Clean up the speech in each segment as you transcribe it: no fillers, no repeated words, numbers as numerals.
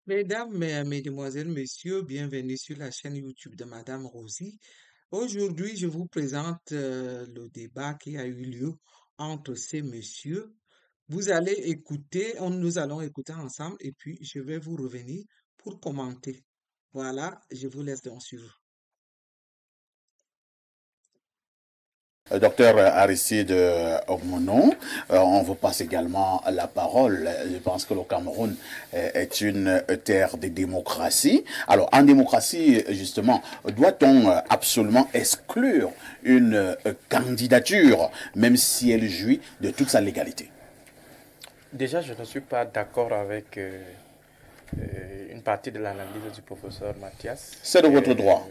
Mesdames, mesdemoiselles, messieurs, bienvenue sur la chaîne YouTube de Madame Rosie. Aujourd'hui, je vous présente le débat qui a eu lieu entre ces messieurs. Vous allez écouter, nous allons écouter ensemble et puis je vais vous revenir pour commenter. Voilà, je vous laisse donc suivre. Docteur Aristide Ogmono, on vous passe également la parole. Je pense que le Cameroun est une terre de démocratie. Alors, en démocratie, justement, doit-on absolument exclure une candidature, même si elle jouit de toute sa légalité? Déjà, je ne suis pas d'accord avec une partie de l'analyse du professeur Mathias. C'est de votre droit.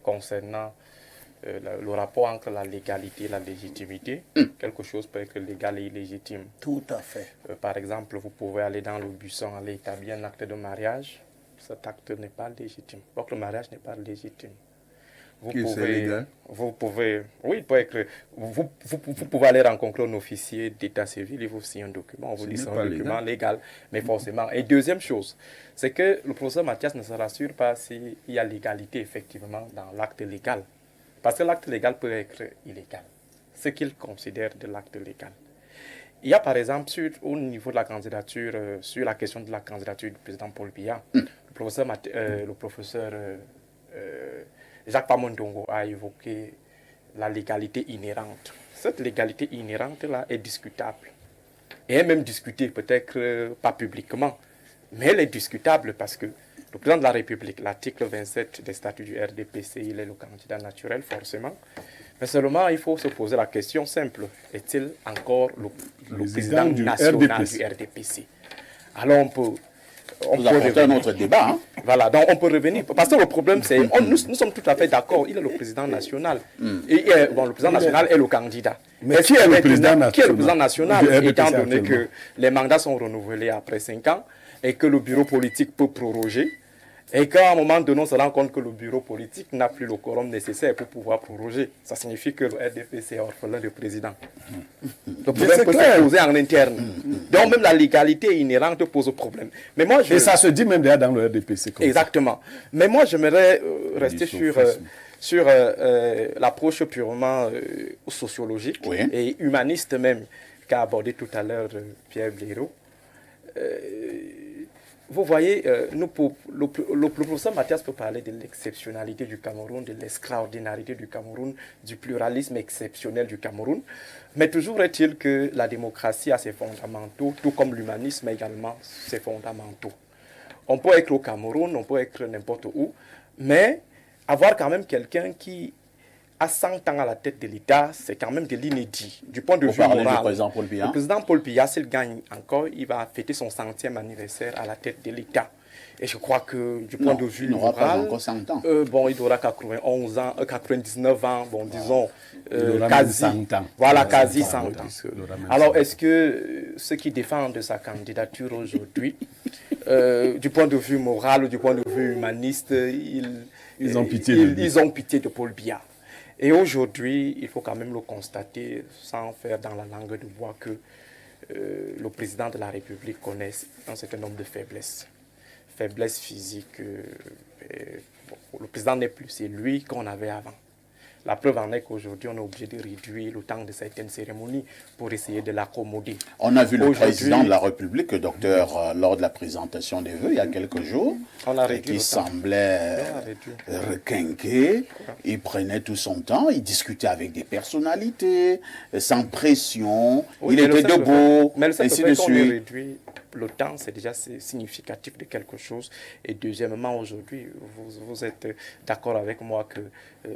Concernant le rapport entre la légalité et la légitimité. Quelque chose peut être légal et illégitime. Tout à fait. Par exemple, vous pouvez aller dans le buisson, aller établir un acte de mariage. Cet acte n'est pas légitime. Donc le mariage n'est pas légitime. Vous pouvez aller rencontrer un officier d'état civil, il vous signe un document, on vous dit c'est un document légal, mais forcément. Et deuxième chose, c'est que le professeur Mathias ne se rassure pas s'il y a légalité effectivement dans l'acte légal. Parce que l'acte légal peut être illégal. Ce qu'il considère de l'acte légal. Il y a par exemple au niveau de la candidature, sur la question de la candidature du président Paul Biya, le professeur Jacques Pamondongo a évoqué la légalité inhérente. Cette légalité inhérente-là est discutable. Et est même discutée, peut-être pas publiquement, mais elle est discutable parce que le président de la République, l'article 27 des statuts du RDPC, il est le candidat naturel, forcément. Mais seulement, il faut se poser la question simple. Est-il encore le président national du RDPC? Alors, on peut apporter un autre débat. Hein? Voilà, donc on peut revenir. Parce que le problème, c'est nous sommes tout à fait d'accord. Il est le président national. Et, bon, le président national est le candidat. Mais qui est le président national? Qui est le président national, étant donné que les mandats sont renouvelés après 5 ans et que le bureau politique peut proroger? Et qu'à un moment donné, on se rend compte que le bureau politique n'a plus le quorum nécessaire pour pouvoir proroger. Ça signifie que le RDPC est orphelin de président. Le problème peut se poser en interne. Donc même la légalité inhérente pose problème. Mais moi, et ça se dit même déjà dans le RDPC. Exactement. Mais moi, j'aimerais rester sur l'approche purement sociologique et humaniste même qu'a abordé tout à l'heure Pierre Blaireau. Vous voyez, le professeur Mathias peut parler de l'exceptionnalité du Cameroun, de l'extraordinarité du Cameroun, du pluralisme exceptionnel du Cameroun. Mais toujours est-il que la démocratie a ses fondamentaux, tout comme l'humanisme a également ses fondamentaux. On peut être au Cameroun, on peut être n'importe où, mais avoir quand même quelqu'un qui a 100 ans à la tête de l'État, c'est quand même de l'inédit. Du point de vue moral, le président Paul Biya, s'il gagne encore, il va fêter son 100e anniversaire à la tête de l'État. Et je crois que du point de vue moral, bon, il aura 91 ans, 99 ans, bon, disons, quasi 100 ans. Voilà, quasi 100 ans. Alors, est-ce que ceux qui défendent sa candidature aujourd'hui, du point de vue moral ou du point de vue humaniste, ils ont pitié de Paul Biya? Et aujourd'hui, il faut quand même le constater, sans faire dans la langue de bois, que le président de la République connaît un certain nombre de faiblesses. Faiblesses physiques. Le président n'est plus, c'est lui qu'on avait avant. La preuve en est qu'aujourd'hui, on est obligé de réduire le temps de certaines cérémonies pour essayer de l'accommoder. On a vu le président de la République, docteur, lors de la présentation des vœux il y a quelques jours, qui semblait requinqué. Il prenait tout son temps, il discutait avec des personnalités, sans pression, il était debout, ainsi de suite. Le temps, c'est déjà significatif de quelque chose. Et deuxièmement, aujourd'hui, vous êtes d'accord avec moi que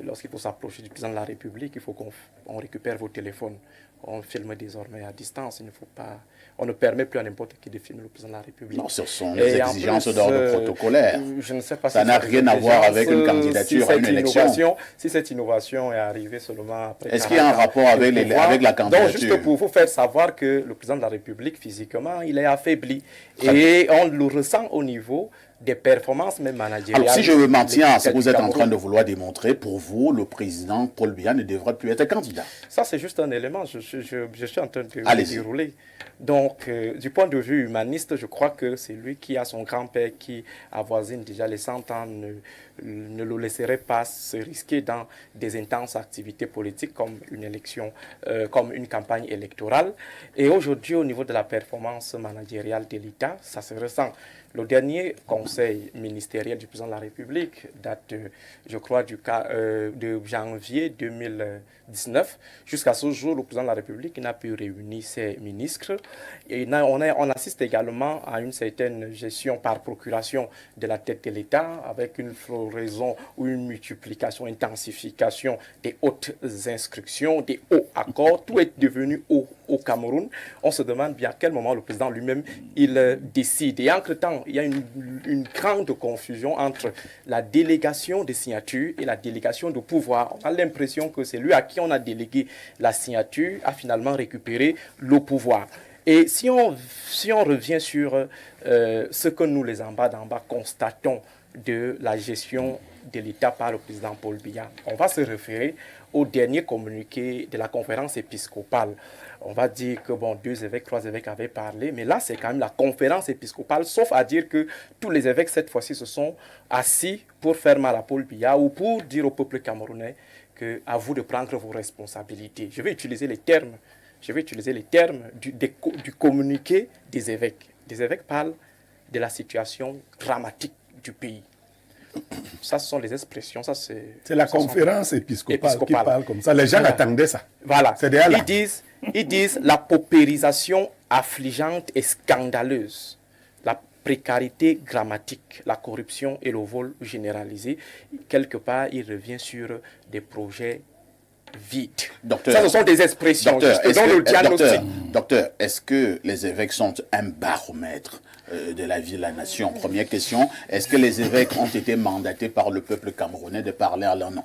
lorsqu'il faut s'approcher du président de la République, il faut qu'on récupère vos téléphones. On filme désormais à distance. Il ne faut pas, on ne permet plus à n'importe qui de filmer le président de la République. Non, ce sont les exigences d'ordre protocolaire. Je ne sais pas ça n'a rien à voir avec une candidature à une élection. Si cette innovation est arrivée seulement après. Est-ce qu'il y a un rapport avec la candidature? Donc, juste pour vous faire savoir que le président de la République, physiquement, il est affaibli. Et on le ressent au niveau des performances même managériales. Alors, si je me maintiens à ce que vous êtes en train de vouloir démontrer, pour vous, le président Paul Biya ne devrait plus être candidat. Ça, c'est juste un élément. Je suis en train de dérouler. Donc, du point de vue humaniste, je crois que c'est lui qui a son grand-père qui avoisine déjà les 100 ans, ne le laisserait pas se risquer dans des intenses activités politiques comme une élection, comme une campagne électorale. Et aujourd'hui, au niveau de la performance managériale de l'État, ça se ressent. Le dernier conseil ministériel du président de la République date, je crois, de janvier 2019. Jusqu'à ce jour, le président de la République n'a pu réunir ses ministres. Et on assiste également à une certaine gestion par procuration de la tête de l'État, avec une floraison ou une multiplication, intensification des hautes instructions, des hauts accords. Tout est devenu haut au Cameroun. On se demande bien à quel moment le président lui-même il décide. Et entre-temps, il y a une grande confusion entre la délégation des signatures et la délégation de pouvoir. On a l'impression que c'est lui à qui on a délégué la signature a finalement récupéré le pouvoir. Et si on revient sur ce que nous, les en bas constatons de la gestion de l'État par le président Paul Biya, on va se référer au dernier communiqué de la conférence épiscopale. On va dire que, bon, 2 évêques, 3 évêques avaient parlé, mais là, c'est quand même la conférence épiscopale, sauf à dire que tous les évêques, cette fois-ci, se sont assis pour faire mal à Paul Biya ou pour dire au peuple camerounais qu'à vous de prendre vos responsabilités. Je vais utiliser les termes du communiqué des évêques. Les évêques parlent de la situation dramatique du pays. Ça, ce sont les expressions. C'est la conférence épiscopale qui parle comme ça. Les gens attendaient ça. Voilà. Ils disent la paupérisation affligeante et scandaleuse, la précarité grammatique, la corruption et le vol généralisé. Quelque part, il revient sur des projets vides. Docteur, ça, ce sont des expressions. Docteur, est-ce que les évêques sont un baromètre de la vie de la nation? Première question, est-ce que les évêques ont été mandatés par le peuple camerounais de parler à leur nom?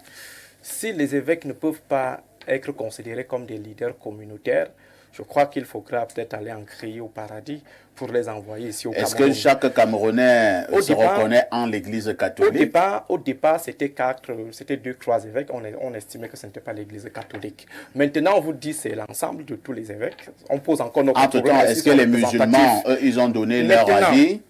Si les évêques ne peuvent pas être considérés comme des leaders communautaires, je crois qu'il faudra peut-être aller en crier au paradis pour les envoyer ici au Cameroun. Est-ce que chaque Camerounais se reconnaît en l'Église catholique? Au départ, c'était 2, 3 évêques. On estimait que ce n'était pas l'Église catholique. Maintenant, on vous dit c'est l'ensemble de tous les évêques. On pose encore notre problème. Entre-temps, est-ce que les musulmans, eux, ils ont donné leur avis?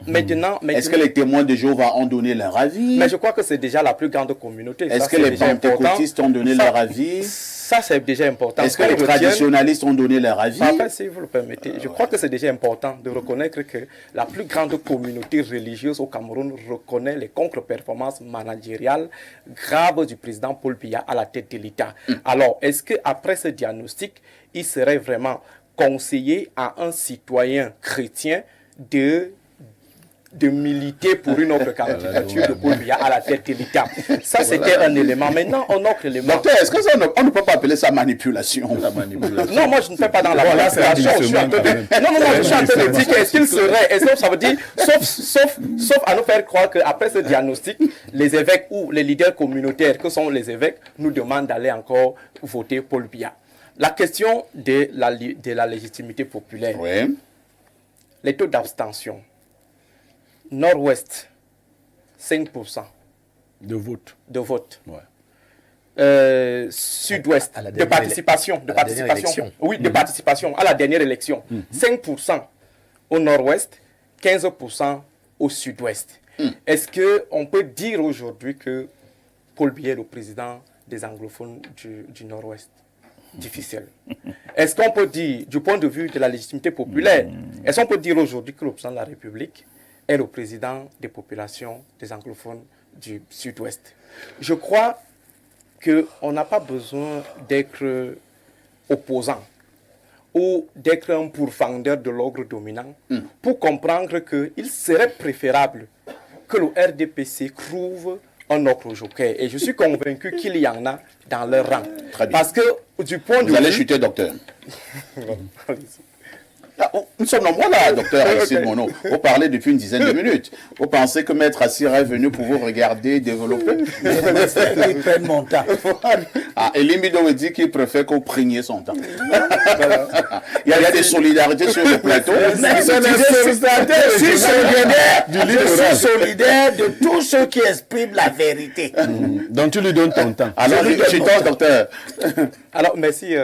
Maintenant, est-ce que les témoins de Jéhovah ont donné leur avis? Mais je crois que c'est déjà la plus grande communauté. Est-ce que les pentecôtistes ont donné leur avis? Ça, c'est déjà important. Est-ce que les traditionalistes ont donné leur avis? Enfin, si vous le permettez, je crois que c'est déjà important de reconnaître que la plus grande communauté religieuse au Cameroun reconnaît les contre-performances managériales graves du président Paul Biya à la tête de l'État. Alors, est-ce qu'après ce diagnostic, il serait vraiment conseillé à un citoyen chrétien de militer pour une autre candidature de Paul Biya à la tête de l'État? Ça, c'était un élément. Maintenant, un autre élément. Docteur, est-ce qu'on ne peut pas appeler ça manipulation? Non, moi, je ne fais pas dans la manipulation. Je suis en train de dire qu'est-ce qu'il serait. Est-ce que ça veut dire, sauf à nous faire croire qu'après ce diagnostic, les évêques ou les leaders communautaires, que sont les évêques, nous demandent d'aller encore voter Paul Biya. La question de la légitimité populaire. Oui. Les taux d'abstention. Nord-Ouest, 5% de vote. Ouais. Sud-Ouest, de participation. Oui, de participation à la dernière élection. 5% au Nord-Ouest, 15% au Sud-Ouest. Est-ce qu'on peut dire aujourd'hui que Paul Biya est le président des anglophones du Nord-Ouest? Difficile. Est-ce qu'on peut dire, du point de vue de la légitimité populaire, est-ce qu'on peut dire aujourd'hui que le président de la République est le président des populations des anglophones du Sud-Ouest? Je crois qu'on n'a pas besoin d'être opposant ou d'être un pourfendeur de l'ordre dominant pour comprendre qu'il serait préférable que le RDPC trouve un autre joker. Et je suis convaincu qu'il y en a dans leur rang. Très bien. Parce que du point de vue... Vous allez chuter, docteur. nous sommes nombreux là, docteur Aristide Mono. Vous parlez depuis une dizaine de minutes. Vous pensez que Maître Assira est venu pour vous regarder, développer? Il prenne mon temps. Et Limido me dit qu'il préfère que vous preniez son temps. Il y a des solidarités sur le plateau. Je suis solidaire de tous ceux qui expriment la vérité. Donc tu lui donnes ton temps. Alors, je toi, docteur. Alors, merci,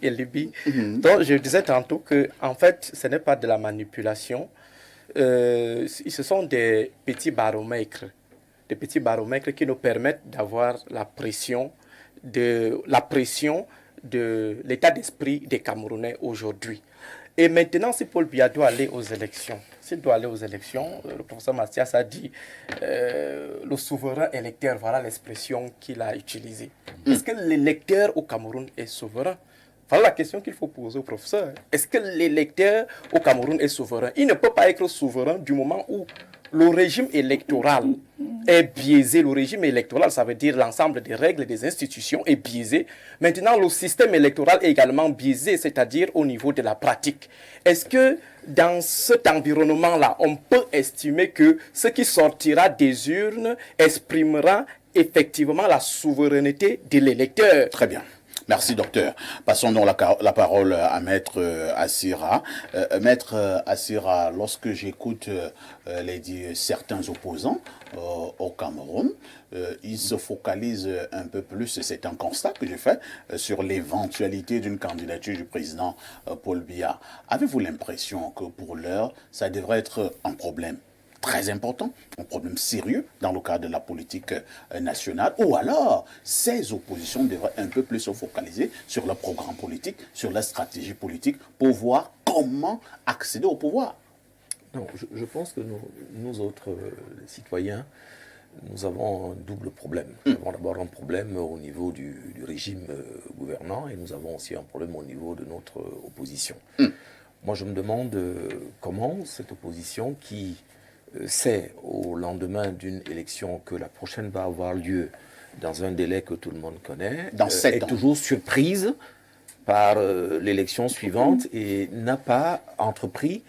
Elibi. Donc, je disais tantôt que, en fait, ce n'est pas de la manipulation. Ce sont des petits baromètres. Des petits baromètres qui nous permettent d'avoir la pression de l'état d'esprit des Camerounais aujourd'hui. Et maintenant, si Paul Biya doit aller aux élections, s'il doit aller aux élections, le professeur Mathias a dit le souverain électeur, voilà l'expression qu'il a utilisée. Est-ce que l'électeur au Cameroun est souverain? Voilà la question qu'il faut poser au professeur. Est-ce que l'électeur au Cameroun est souverain? Il ne peut pas être souverain du moment où le régime électoral est biaisé. Le régime électoral, ça veut dire l'ensemble des règles et des institutions est biaisé. Maintenant, le système électoral est également biaisé, c'est-à-dire au niveau de la pratique. Est-ce que dans cet environnement-là, on peut estimer que ce qui sortira des urnes exprimera effectivement la souveraineté de l'électeur? Très bien. Merci, docteur. Passons donc la parole à Maître Assira. Maître Assira, lorsque j'écoute certains opposants au Cameroun, ils se focalisent un peu plus, c'est un constat que je fais, sur l'éventualité d'une candidature du président Paul Biya. Avez-vous l'impression que pour l'heure, ça devrait être un problème très important, un problème sérieux dans le cadre de la politique nationale, ou alors ces oppositions devraient un peu plus se focaliser sur le programme politique, sur la stratégie politique, pour voir comment accéder au pouvoir? Non, je pense que nous autres citoyens, nous avons un double problème. Nous avons d'abord un problème au niveau du régime gouvernant, et nous avons aussi un problème au niveau de notre opposition. Moi, je me demande comment cette opposition qui sait au lendemain d'une élection que la prochaine va avoir lieu dans un délai que tout le monde connaît, est toujours surprise par l'élection suivante et n'a pas entrepris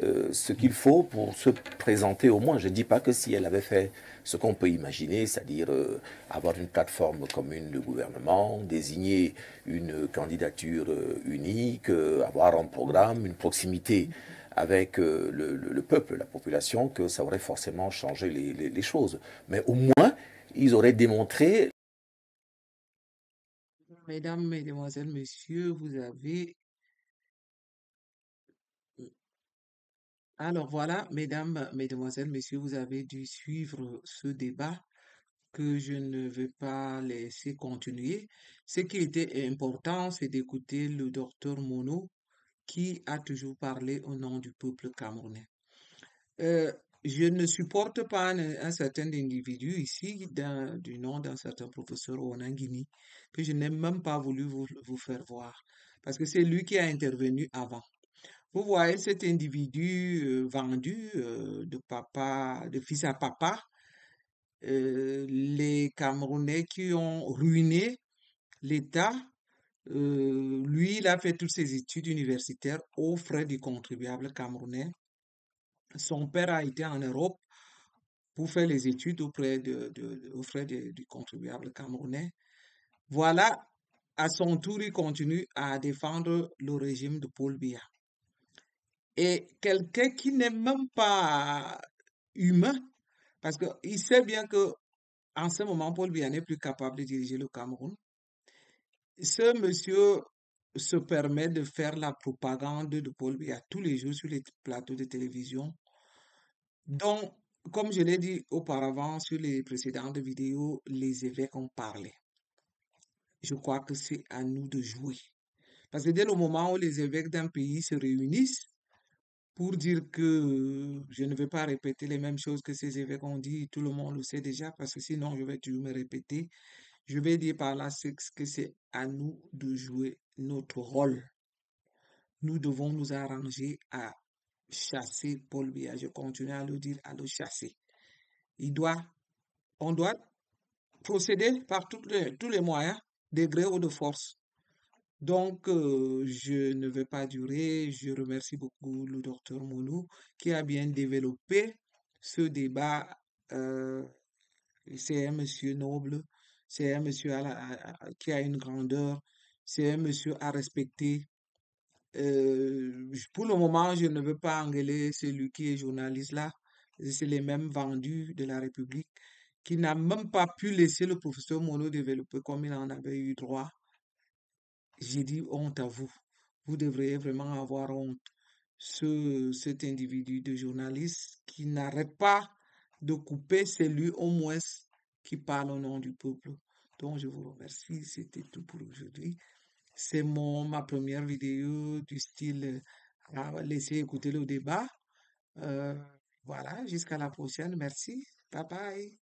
ce qu'il faut pour se présenter au moins. Je ne dis pas que si elle avait fait ce qu'on peut imaginer, c'est-à-dire avoir une plateforme commune de gouvernement, désigner une candidature unique, avoir un programme, une proximité avec le peuple, la population, que ça aurait forcément changé les choses. Mais au moins, ils auraient démontré... Mesdames, Mesdemoiselles, Messieurs, vous avez... Alors voilà, Mesdames, Mesdemoiselles, Messieurs, vous avez dû suivre ce débat que je ne veux pas laisser continuer. Ce qui était important, c'est d'écouter le docteur Mono qui a toujours parlé au nom du peuple camerounais. Je ne supporte pas un certain individu ici, du nom d'un certain professeur Onangini, que je n'ai même pas voulu vous faire voir, parce que c'est lui qui a intervenu avant. Vous voyez cet individu vendu de fils à papa, les Camerounais qui ont ruiné l'État. Lui, il a fait toutes ses études universitaires aux frais du contribuable camerounais. Son père a été en Europe pour faire les études aux frais du contribuable camerounais. Voilà, à son tour, il continue à défendre le régime de Paul Biya. Et quelqu'un qui n'est même pas humain, parce qu'il sait bien que en ce moment, Paul Biya n'est plus capable de diriger le Cameroun. Ce monsieur se permet de faire la propagande de Paul Biya tous les jours sur les plateaux de télévision. Donc, comme je l'ai dit auparavant sur les précédentes vidéos, les évêques ont parlé. Je crois que c'est à nous de jouer. Parce que dès le moment où les évêques d'un pays se réunissent pour dire que je ne vais pas répéter les mêmes choses que ces évêques ont dit, tout le monde le sait déjà, parce que sinon je vais toujours me répéter. Je vais dire par là que c'est à nous de jouer notre rôle. Nous devons nous arranger à chasser Paul Biya. Je continue à le dire, à le chasser. On doit procéder par tous les moyens, de gré ou de force. Donc, je ne vais pas durer. Je remercie beaucoup le docteur Mounou qui a bien développé ce débat. euh, c'est un monsieur noble, c'est un monsieur qui a une grandeur, c'est un monsieur à respecter. Pour le moment, je ne veux pas engueuler celui qui est journaliste là. C'est les mêmes vendus de la République qui n'a même pas pu laisser le professeur Mono développer comme il en avait eu droit. J'ai dit honte à vous. Vous devriez vraiment avoir honte. Cet individu de journaliste qui n'arrête pas de couper, c'est lui au moins qui parle au nom du peuple. Donc, je vous remercie. C'était tout pour aujourd'hui. C'est ma première vidéo du style à laisser écouter le débat. Euh, voilà, jusqu'à la prochaine. Merci. Bye bye.